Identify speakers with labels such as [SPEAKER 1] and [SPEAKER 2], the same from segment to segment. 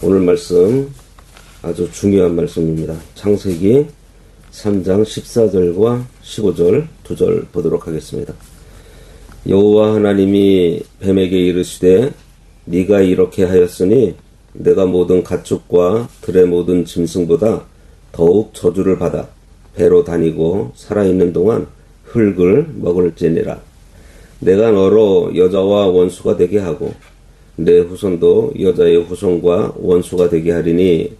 [SPEAKER 1] 오늘 말씀 아주 중요한 말씀입니다. 창세기 3장 14절과 15절 2절 보도록 하겠습니다. 여호와 하나님이 뱀에게 이르시되 네가 이렇게 하였으니 내가 모든 가축과 들의 모든 짐승보다 더욱 저주를 받아 배로 다니고 살아있는 동안 흙을 먹을지니라. 내가 너로 여자와 원수가 되게 하고 내 후손도 여자의 후손과 원수가 되게 하리니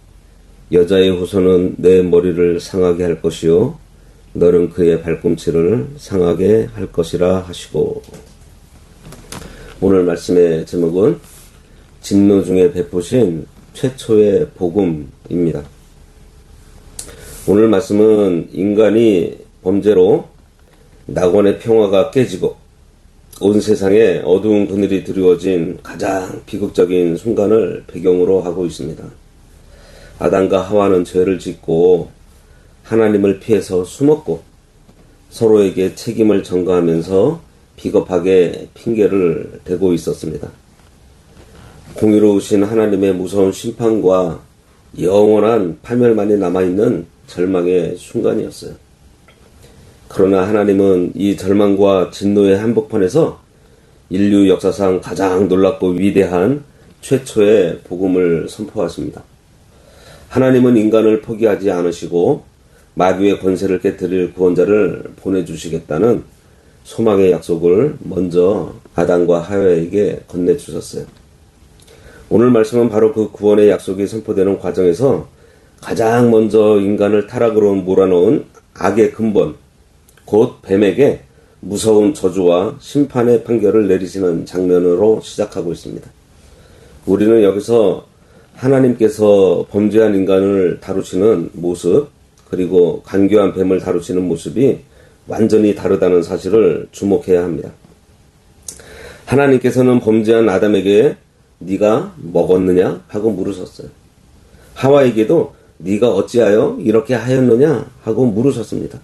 [SPEAKER 1] 여자의 후손은 내 머리를 상하게 할 것이요 너는 그의 발꿈치를 상하게 할 것이라 하시고. 오늘 말씀의 제목은 진노 중에 베푸신 최초의 복음입니다. 오늘 말씀은 인간이 범죄로 낙원의 평화가 깨지고 온 세상에 어두운 그늘이 드리워진 가장 비극적인 순간을 배경으로 하고 있습니다. 아담과 하와는 죄를 짓고 하나님을 피해서 숨었고 서로에게 책임을 전가하면서 비겁하게 핑계를 대고 있었습니다. 공의로우신 하나님의 무서운 심판과 영원한 파멸만이 남아있는 절망의 순간이었어요. 그러나 하나님은 이 절망과 진노의 한복판에서 인류 역사상 가장 놀랍고 위대한 최초의 복음을 선포하십니다. 하나님은 인간을 포기하지 않으시고 마귀의 권세를 깨뜨릴 구원자를 보내주시겠다는 소망의 약속을 먼저 아담과 하와에게 건네주셨어요. 오늘 말씀은 바로 그 구원의 약속이 선포되는 과정에서 가장 먼저 인간을 타락으로 몰아넣은 악의 근본, 곧 뱀에게 무서운 저주와 심판의 판결을 내리시는 장면으로 시작하고 있습니다. 우리는 여기서 하나님께서 범죄한 인간을 다루시는 모습, 그리고 간교한 뱀을 다루시는 모습이 완전히 다르다는 사실을 주목해야 합니다. 하나님께서는 범죄한 아담에게 네가 먹었느냐 하고 물으셨어요. 하와에게도 네가 어찌하여 이렇게 하였느냐 하고 물으셨습니다.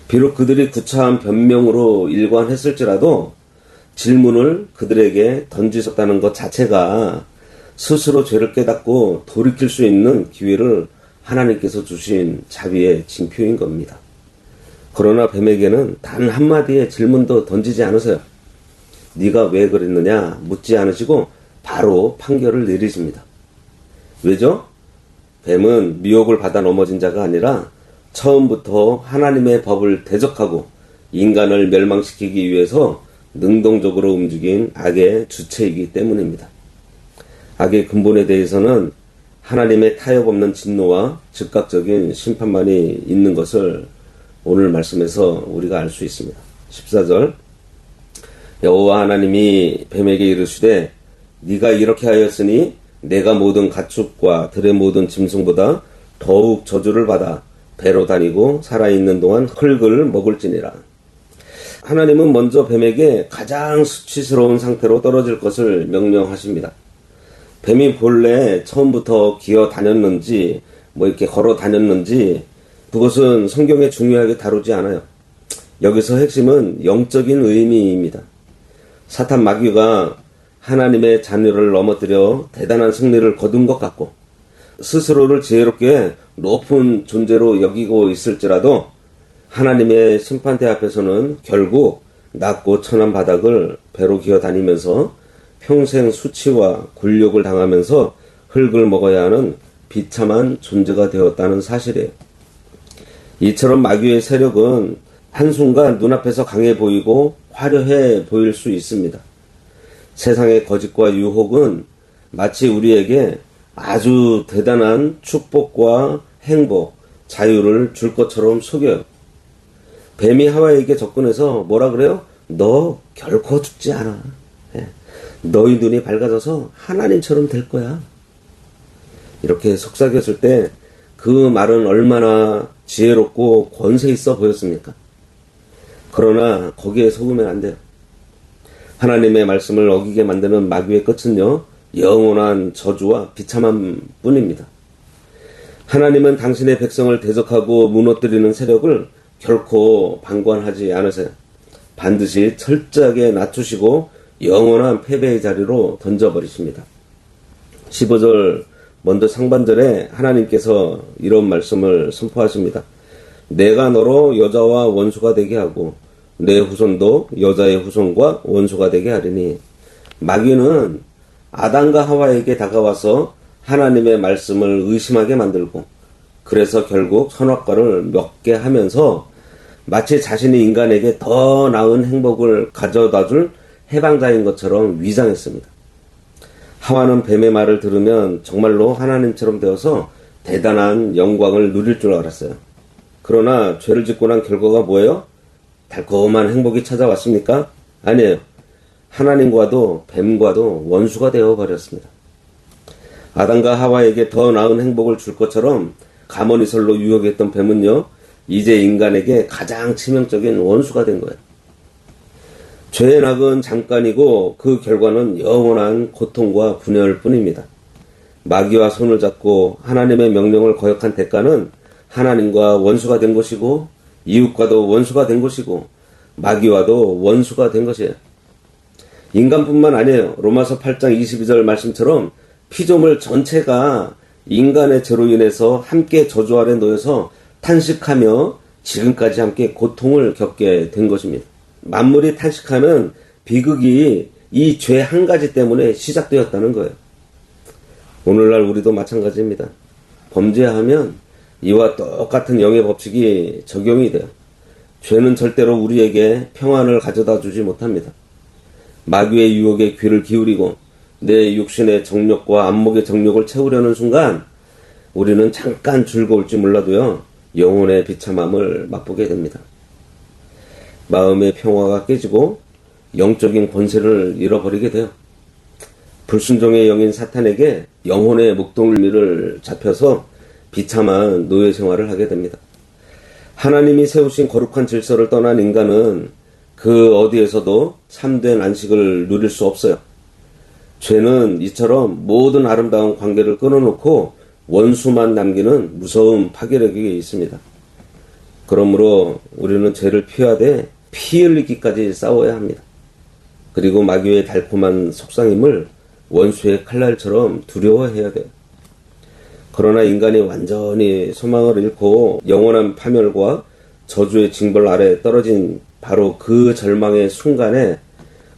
[SPEAKER 1] 비록 그들이 구차한 변명으로 일관했을지라도 질문을 그들에게 던지셨다는 것 자체가 스스로 죄를 깨닫고 돌이킬 수 있는 기회를 하나님께서 주신 자비의 징표인 겁니다. 그러나 뱀에게는 단 한마디의 질문도 던지지 않으세요. 네가 왜 그랬느냐 묻지 않으시고 바로 판결을 내리십니다. 왜죠? 뱀은 미혹을 받아 넘어진 자가 아니라 처음부터 하나님의 법을 대적하고 인간을 멸망시키기 위해서 능동적으로 움직인 악의 주체이기 때문입니다. 악의 근본에 대해서는 하나님의 타협 없는 진노와 즉각적인 심판만이 있는 것을 오늘 말씀에서 우리가 알 수 있습니다. 14절 여호와 하나님이 뱀에게 이르시되 네가 이렇게 하였으니 내가 모든 가축과 들의 모든 짐승보다 더욱 저주를 받아 배로 다니고 살아있는 동안 흙을 먹을지니라. 하나님은 먼저 뱀에게 가장 수치스러운 상태로 떨어질 것을 명령하십니다. 뱀이 본래 처음부터 기어 다녔는지 이렇게 걸어 다녔는지 그것은 성경에 중요하게 다루지 않아요. 여기서 핵심은 영적인 의미입니다. 사탄 마귀가 하나님의 자녀를 넘어뜨려 대단한 승리를 거둔 것 같고 스스로를 지혜롭게 높은 존재로 여기고 있을지라도 하나님의 심판대 앞에서는 결국 낮고 천한 바닥을 배로 기어 다니면서 평생 수치와 굴욕을 당하면서 흙을 먹어야 하는 비참한 존재가 되었다는 사실이에요. 이처럼 마귀의 세력은 한순간 눈앞에서 강해 보이고 화려해 보일 수 있습니다. 세상의 거짓과 유혹은 마치 우리에게 아주 대단한 축복과 행복, 자유를 줄 것처럼 속여요. 뱀이 하와에게 접근해서 뭐라 그래요? 너 결코 죽지 않아. 너희 눈이 밝아져서 하나님처럼 될 거야. 이렇게 속삭였을 때 그 말은 얼마나 지혜롭고 권세 있어 보였습니까? 그러나 거기에 속으면 안 돼요. 하나님의 말씀을 어기게 만드는 마귀의 끝은요, 영원한 저주와 비참함 뿐입니다. 하나님은 당신의 백성을 대적하고 무너뜨리는 세력을 결코 방관하지 않으세요. 반드시 철저하게 낮추시고 영원한 패배의 자리로 던져버리십니다. 15절 먼저 상반절에 하나님께서 이런 말씀을 선포하십니다. 내가 너로 여자와 원수가 되게 하고 내 후손도 여자의 후손과 원수가 되게 하리니. 마귀는 아담과 하와에게 다가와서 하나님의 말씀을 의심하게 만들고, 그래서 결국 선악과를 먹게 하면서 마치 자신이 인간에게 더 나은 행복을 가져다 줄 해방자인 것처럼 위장했습니다. 하와는 뱀의 말을 들으면 정말로 하나님처럼 되어서 대단한 영광을 누릴 줄 알았어요. 그러나 죄를 짓고 난 결과가 뭐예요? 달콤한 행복이 찾아왔습니까? 아니에요. 하나님과도 뱀과도 원수가 되어버렸습니다. 아담과 하와에게 더 나은 행복을 줄 것처럼 가모니설로 유혹했던 뱀은요, 이제 인간에게 가장 치명적인 원수가 된 거예요. 죄의 낙은 잠깐이고 그 결과는 영원한 고통과 분열일 뿐입니다. 마귀와 손을 잡고 하나님의 명령을 거역한 대가는 하나님과 원수가 된 것이고, 이웃과도 원수가 된 것이고, 마귀와도 원수가 된 것이에요. 인간뿐만 아니에요. 로마서 8장 22절 말씀처럼 피조물 전체가 인간의 죄로 인해서 함께 저주 아래 놓여서 탄식하며 지금까지 함께 고통을 겪게 된 것입니다. 만물이 탄식하는 비극이 이 죄 한 가지 때문에 시작되었다는 거예요. 오늘날 우리도 마찬가지입니다. 범죄하면 이와 똑같은 영의 법칙이 적용이 돼요. 죄는 절대로 우리에게 평안을 가져다 주지 못합니다. 마귀의 유혹에 귀를 기울이고 내 육신의 정욕과 안목의 정욕을 채우려는 순간 우리는 잠깐 즐거울지 몰라도요, 영혼의 비참함을 맛보게 됩니다. 마음의 평화가 깨지고 영적인 권세를 잃어버리게 돼요. 불순종의 영인 사탄에게 영혼의 목동미를 잡혀서 비참한 노예 생활을 하게 됩니다. 하나님이 세우신 거룩한 질서를 떠난 인간은 그 어디에서도 참된 안식을 누릴 수 없어요. 죄는 이처럼 모든 아름다운 관계를 끊어놓고 원수만 남기는 무서운 파괴력이 있습니다. 그러므로 우리는 죄를 피하되 피 흘리기까지 싸워야 합니다. 그리고 마귀의 달콤한 속상임을 원수의 칼날처럼 두려워해야 돼요. 그러나 인간이 완전히 소망을 잃고 영원한 파멸과 저주의 징벌 아래 떨어진 바로 그 절망의 순간에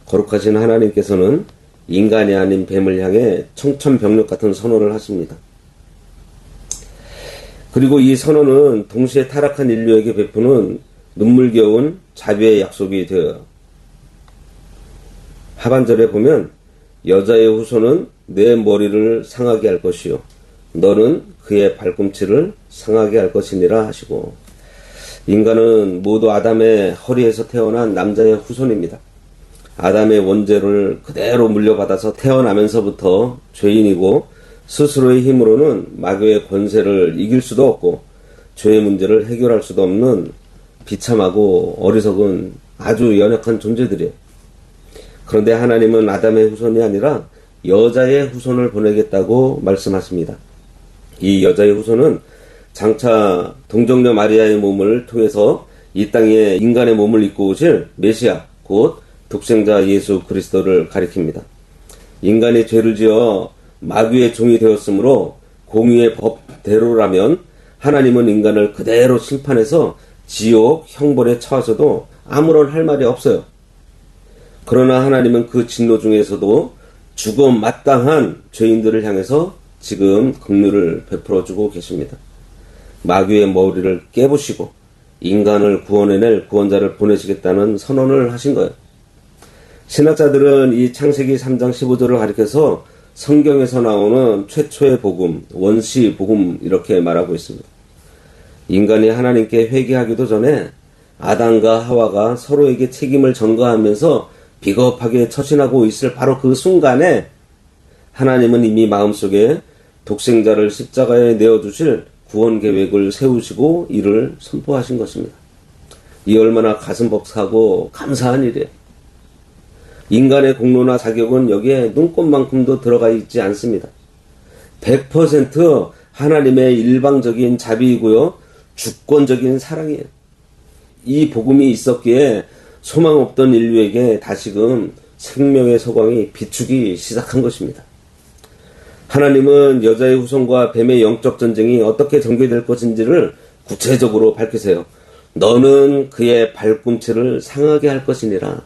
[SPEAKER 1] 거룩하신 하나님께서는 인간이 아닌 뱀을 향해 청천벽력 같은 선언을 하십니다. 그리고 이 선언은 동시에 타락한 인류에게 베푸는 눈물겨운 자비의 약속이 되어요. 하반절에 보면 여자의 후손은 내 머리를 상하게 할 것이요 너는 그의 발꿈치를 상하게 할 것이니라 하시고, 인간은 모두 아담의 허리에서 태어난 남자의 후손입니다. 아담의 원죄를 그대로 물려받아서 태어나면서부터 죄인이고 스스로의 힘으로는 마귀의 권세를 이길 수도 없고 죄의 문제를 해결할 수도 없는 비참하고 어리석은 아주 연약한 존재들이에요. 그런데 하나님은 아담의 후손이 아니라 여자의 후손을 보내겠다고 말씀하십니다. 이 여자의 후손은 장차 동정녀 마리아의 몸을 통해서 이 땅에 인간의 몸을 입고 오실 메시아, 곧 독생자 예수 그리스도를 가리킵니다. 인간이 죄를 지어 마귀의 종이 되었으므로 공의의 법대로라면 하나님은 인간을 그대로 심판해서 지옥 형벌에 처하셔도 아무런 할 말이 없어요. 그러나 하나님은 그 진노 중에서도 죽음 마땅한 죄인들을 향해서 지금 긍휼을 베풀어주고 계십니다. 마귀의 머리를 깨부시고 인간을 구원해낼 구원자를 보내시겠다는 선언을 하신 거예요. 신학자들은 이 창세기 3장 15절을 가리켜서 성경에서 나오는 최초의 복음, 원시 복음 이렇게 말하고 있습니다. 인간이 하나님께 회개하기도 전에 아담과 하와가 서로에게 책임을 전가하면서 비겁하게 처신하고 있을 바로 그 순간에 하나님은 이미 마음속에 독생자를 십자가에 내어주실 구원 계획을 세우시고 이를 선포하신 것입니다. 이 얼마나 가슴 벅차고 감사한 일이에요. 인간의 공로나 자격은 여기에 눈꼽만큼도 들어가 있지 않습니다. 100% 하나님의 일방적인 자비이고요, 주권적인 사랑이에요. 이 복음이 있었기에 소망 없던 인류에게 다시금 생명의 소광이 비추기 시작한 것입니다. 하나님은 여자의 후손과 뱀의 영적 전쟁이 어떻게 전개될 것인지를 구체적으로 밝히세요. 너는 그의 발꿈치를 상하게 할 것이니라.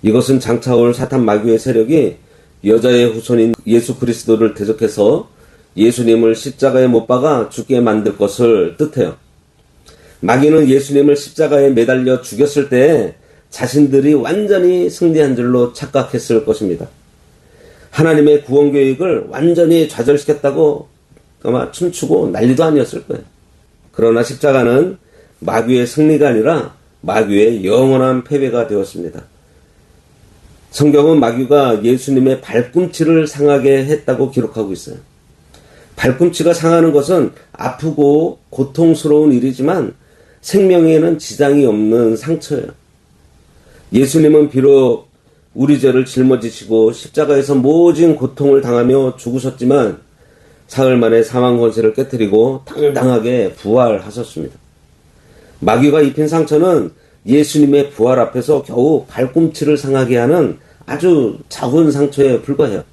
[SPEAKER 1] 이것은 장차 올 사탄 마귀의 세력이 여자의 후손인 예수 그리스도를 대적해서 예수님을 십자가에 못 박아 죽게 만들 것을 뜻해요. 마귀는 예수님을 십자가에 매달려 죽였을 때 자신들이 완전히 승리한 줄로 착각했을 것입니다. 하나님의 구원 계획을 완전히 좌절시켰다고 아마 춤추고 난리도 아니었을 거예요. 그러나 십자가는 마귀의 승리가 아니라 마귀의 영원한 패배가 되었습니다. 성경은 마귀가 예수님의 발꿈치를 상하게 했다고 기록하고 있어요. 발꿈치가 상하는 것은 아프고 고통스러운 일이지만 생명에는 지장이 없는 상처예요. 예수님은 비록 우리 죄를 짊어지시고 십자가에서 모진 고통을 당하며 죽으셨지만 사흘 만에 사망 권세를 깨뜨리고 당당하게 부활하셨습니다. 마귀가 입힌 상처는 예수님의 부활 앞에서 겨우 발꿈치를 상하게 하는 아주 작은 상처에 불과해요.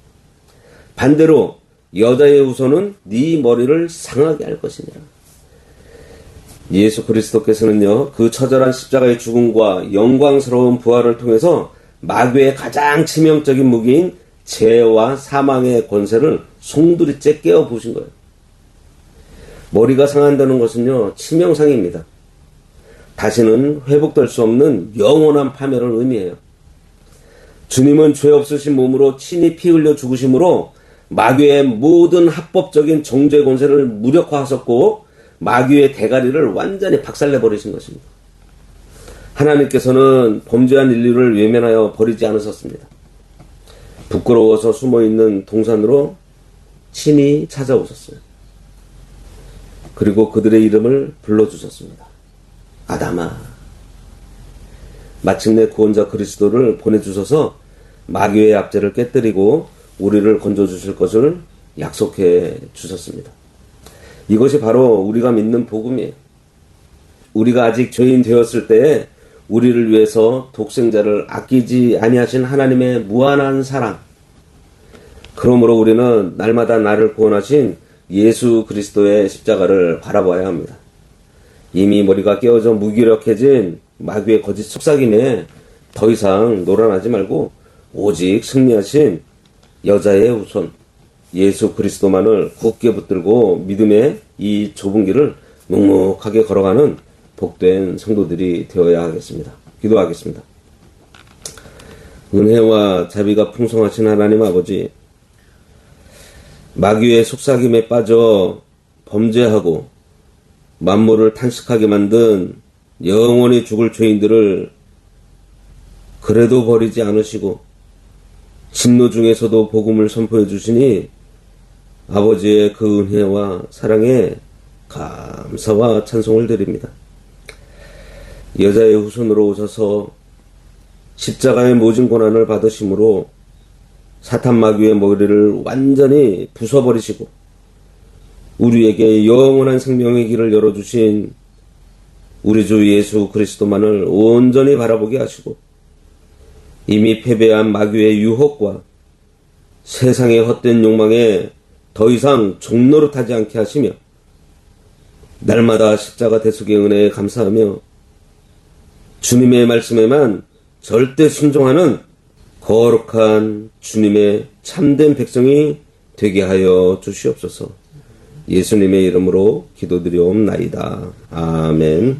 [SPEAKER 1] 반대로 여자의 후손은 네 머리를 상하게 할 것이니라. 예수 그리스도께서는요, 그 처절한 십자가의 죽음과 영광스러운 부활을 통해서 마귀의 가장 치명적인 무기인 죄와 사망의 권세를 송두리째 깨어 부으신 거예요. 머리가 상한다는 것은요, 치명상입니다. 다시는 회복될 수 없는 영원한 파멸을 의미해요. 주님은 죄 없으신 몸으로 친히 피 흘려 죽으심으로 마귀의 모든 합법적인 정죄 권세를 무력화하셨고 마귀의 대가리를 완전히 박살내버리신 것입니다. 하나님께서는 범죄한 인류를 외면하여 버리지 않으셨습니다. 부끄러워서 숨어있는 동산으로 친히 찾아오셨어요. 그리고 그들의 이름을 불러주셨습니다. 아담아. 마침내 구원자 그리스도를 보내주셔서 마귀의 압제를 깨뜨리고 우리를 건져주실 것을 약속해 주셨습니다. 이것이 바로 우리가 믿는 복음이에요. 우리가 아직 죄인 되었을 때에 우리를 위해서 독생자를 아끼지 아니하신 하나님의 무한한 사랑. 그러므로 우리는 날마다 나를 구원하신 예수 그리스도의 십자가를 바라봐야 합니다. 이미 머리가 깨어져 무기력해진 마귀의 거짓 속삭임에 더 이상 놀아나지 말고 오직 승리하신 여자의 후손 예수 그리스도만을 굳게 붙들고 믿음의 이 좁은 길을 묵묵하게 걸어가는 복된 성도들이 되어야 하겠습니다. 기도하겠습니다. 은혜와 자비가 풍성하신 하나님 아버지, 마귀의 속삭임에 빠져 범죄하고 만물을 탄식하게 만든 영원히 죽을 죄인들을 그래도 버리지 않으시고 진노 중에서도 복음을 선포해 주시니 아버지의 그 은혜와 사랑에 감사와 찬송을 드립니다. 여자의 후손으로 오셔서 십자가의 모진 고난을 받으심으로 사탄 마귀의 머리를 완전히 부숴버리시고 우리에게 영원한 생명의 길을 열어주신 우리 주 예수 그리스도만을 온전히 바라보게 하시고 이미 패배한 마귀의 유혹과 세상의 헛된 욕망에 더 이상 종노릇하지 않게 하시며 날마다 십자가 대속의 은혜에 감사하며 주님의 말씀에만 절대 순종하는 거룩한 주님의 참된 백성이 되게 하여 주시옵소서. 예수님의 이름으로 기도드리옵나이다. 아멘.